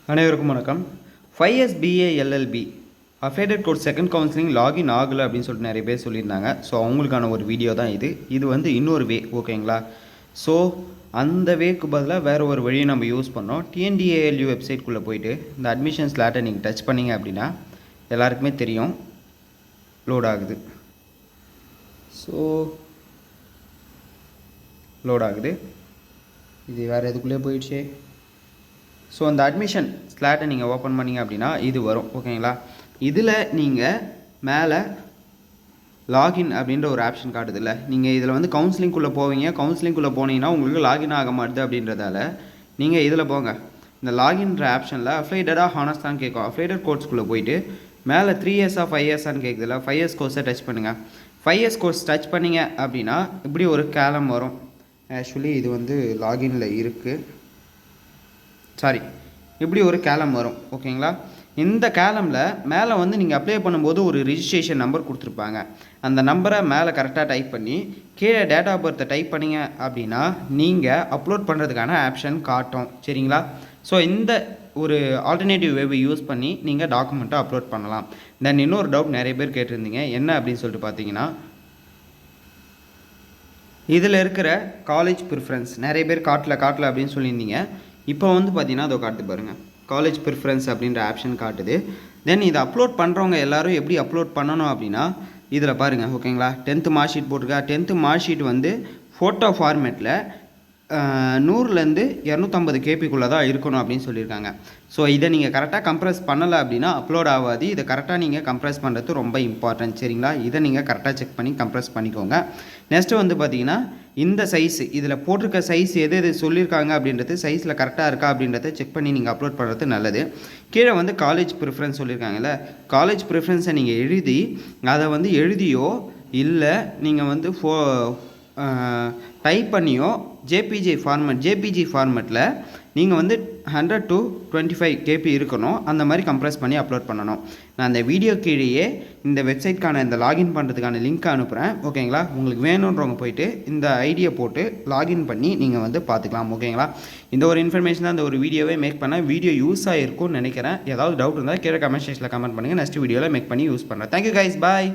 அனைவருக்கும் வணக்கம். 5S BA LLB affiliated course second counselling login ஆகலை அப்படின்னு சொல்லிட்டு நிறைய பேர் சொல்லியிருந்தாங்க. ஸோ அவங்களுக்கான ஒரு வீடியோ தான் இது வந்து இன்னொரு வே, ஓகேங்களா? ஸோ அந்த வேக்கு பதிலாக வேறு ஒரு வழியை நம்ம யூஸ் பண்ணோம். TNDALU வெப்சைட்குள்ளே போயிட்டு இந்த அட்மிஷன்ஸ் லேட்டை நீங்கள் டச் பண்ணிங்க அப்படின்னா எல்லாருக்குமே தெரியும் லோட் ஆகுது. ஸோ லோட் ஆகுது, இது வேறு எதுக்குள்ளே போயிடுச்சு. ஸோ அந்த அட்மிஷன் ஸ்லாட்டை நீங்கள் ஓப்பன் பண்ணிங்க அப்படின்னா இது வரும், ஓகேங்களா? இதில் நீங்கள் மேலே லாகின் அப்படின்ற ஒரு ஆப்ஷன் காட்டுதில்ல, நீங்கள் இதில் வந்து கவுன்சிலிங்குள்ளே போவீங்க. கவுன்சிலிங்குள்ளே போனீங்கன்னா உங்களுக்கு லாகின் ஆக மாட்டுது அப்படின்றதால நீங்கள் இதில் போங்க. இந்த லாகின்ற ஆப்ஷனில் அஃபிலியேட்டடாக ஹானஸ்டான்னு கேட்கும். அஃபிலியேட்டட் கோர்ஸ்க்குள்ளே போயிட்டு மேலே 3 years 5 years கேட்குதுல்ல, 5 years கோர்ஸை டச் பண்ணுங்கள். 5 years கோர்ஸ் டச் பண்ணிங்க அப்படின்னா இப்படி ஒரு கேலம் வரும். ஆக்சுவலி இது வந்து லாகினில் இருக்குது, சாரி, இப்படி ஒரு கேலம் வரும், ஓகேங்களா? இந்த கேலமில் மேலே வந்து நீங்கள் அப்ளை பண்ணும்போது ஒரு ரிஜிஸ்ட்ரேஷன் நம்பர் கொடுத்துருப்பாங்க. அந்த நம்பரை மேலே கரெக்டாக டைப் பண்ணி கீழே டேட் ஆஃப் பர்த்தை டைப் பண்ணிங்க அப்படின்னா நீங்கள் அப்லோட் பண்ணுறதுக்கான ஆப்ஷன் காட்டும், சரிங்களா? ஸோ இந்த ஒரு ஆல்டர்னேட்டிவ் வேவை யூஸ் பண்ணி நீங்கள் டாக்குமெண்ட்டை அப்லோட் பண்ணலாம். தென் இன்னொரு டவுட் நிறைய பேர் கேட்டிருந்தீங்க, என்ன அப்படின்னு சொல்லிட்டு பார்த்தீங்கன்னா, இதில் இருக்கிற காலேஜ் ப்ரிஃபரன்ஸ் நிறைய பேர் காட்டல அப்படின்னு சொல்லியிருந்தீங்க. இப்போ வந்து பார்த்தீங்கன்னா அதை காட்டு பாருங்கள், காலேஜ் ப்ரிஃபரன்ஸ் அப்படின்ற ஆப்ஷன் காட்டுது. தென் இதை அப்லோட் பண்ணுறவங்க எல்லோரும் எப்படி அப்லோட் பண்ணணும் அப்படின்னா இதில் பாருங்கள், ஓகேங்களா? 10th மார்க் ஷீட் போட்டிருக்கா. 10th மார்க் ஷீட் வந்து ஃபோட்டோ ஃபார்மேட்டில் 100லேருந்து 250 கேபிக்குள்ளே தான் இருக்கணும் அப்படின்னு சொல்லியிருக்காங்க. ஸோ இதை நீங்கள் கரெக்டாக கம்ப்ரெஸ் பண்ணலை அப்படின்னா அப்லோட் ஆகாது. இதை கரெக்டாக நீங்கள் கம்ப்ரெஸ் பண்ணுறது ரொம்ப இம்பார்ட்டன்ட், சரிங்களா? இதை நீங்கள் கரெக்டாக செக் பண்ணி கம்ப்ரெஸ் பண்ணிக்கோங்க. நெக்ஸ்ட்டு வந்து பார்த்தீங்கன்னா இந்த சைஸு, இதில் போட்டிருக்க சைஸ் எது எது சொல்லியிருக்காங்க அப்படின்றது சைஸில் கரெக்டாக இருக்கா அப்படின்றத செக் பண்ணி நீங்கள் அப்லோட் பண்ணுறது நல்லது. கீழே வந்து காலேஜ் ப்ரிஃபரன்ஸ் சொல்லியிருக்காங்கல்ல, காலேஜ் ப்ரிஃபரன்ஸை நீங்கள் எழுதி அதை வந்து எழுதியோ இல்லை நீங்கள் வந்து டைப் பண்ணியோ ஜேபிஜி ஃபார்மேட்டில் நீங்கள் வந்து 100 to 25 KB இருக்கணும். அந்த மாதிரி கம்ப்ரெஸ் பண்ணி அப்லோட் பண்ணணும். நான் அந்த வீடியோ கீழேயே இந்த வெப்சைட்கான இந்த லாகின் பண்ணுறதுக்கான லிங்க் அனுப்புகிறேன், ஓகேங்களா? உங்களுக்கு வேணுன்றவங்க போயிட்டு இந்த ஐடியை போட்டு லாகின் பண்ணி நீங்கள் வந்து பார்த்துக்கலாம், ஓகேங்களா? இந்த ஒரு இன்ஃபர்மேஷன் தான் இந்த ஒரு வீடியோவே மேக் பண்ணேன். வீடியோ யூஸ் ஆகிருக்கும்னு நினைக்கிறேன். ஏதாவது டவுட் இருந்தால் கீழே கமெண்ட் செக்ஷனில் கமெண்ட் பண்ணுங்கள். நெக்ஸ்ட் வீடியோவில் மேக் பண்ணி யூஸ் பண்ணுறேன். தேங்க்யூ கைஸ், பாய்.